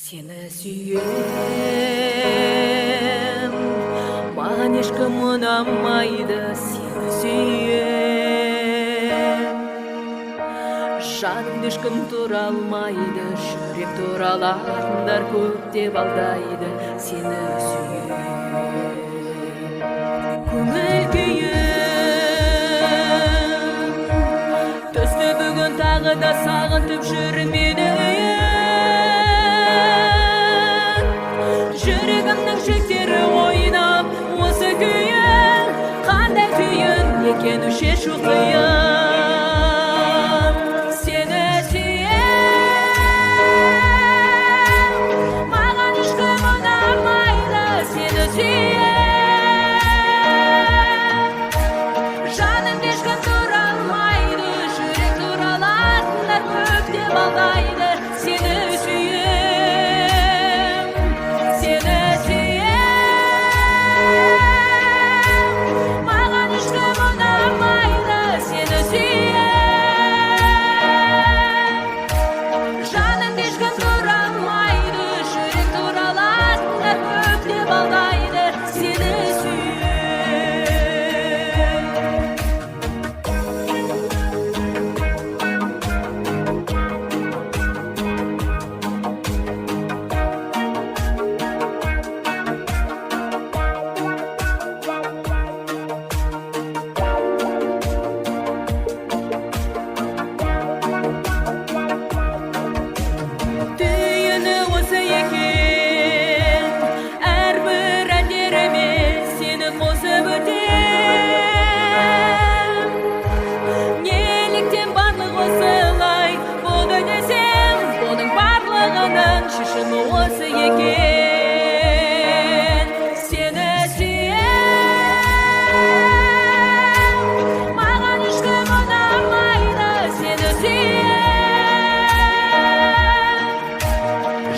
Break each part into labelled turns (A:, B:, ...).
A: Seni sүйем, маған ешкім ұнамайды, сені сүйем. Жанымды ешкім тұра алмайды, жүрек туралатындар көп деп алдайды, сені сүйем. Көңіл күйім, түсті бүгін тағы да сағынтып жүр мені. Жүрегімнің шектері ойнап, осы күйін қандай түйін екені шешу қиын. Сені сүйем, маған ешкім ұнамайды, сені сүйем. Жанымды ешкім тұра алмайды, жүрек туралатындар көп деп алдайды, сені сүйем. Шешімі осы екен. Сені сүйем, маған ешкім ұнамайды, сені сүйем.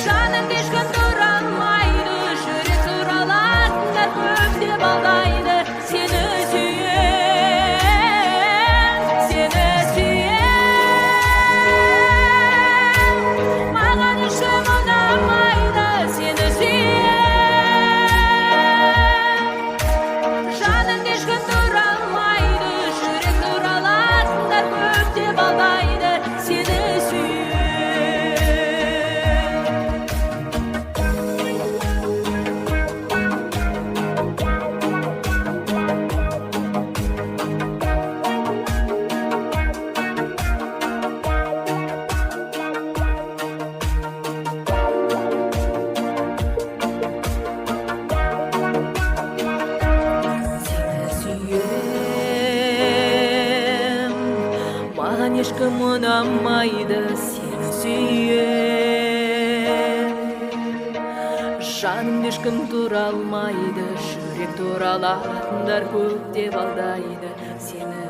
A: Жанымды ешкім тұра алмайды, жүрек туралатындар көп деп алдайды, сені сүйем. Сені сүйем, маған ешкім маған ешкім ұнамайды, сені сүйем. Жанымды ешкім тұра алмайды, жүрек туралатындар көп деп алдайды, сені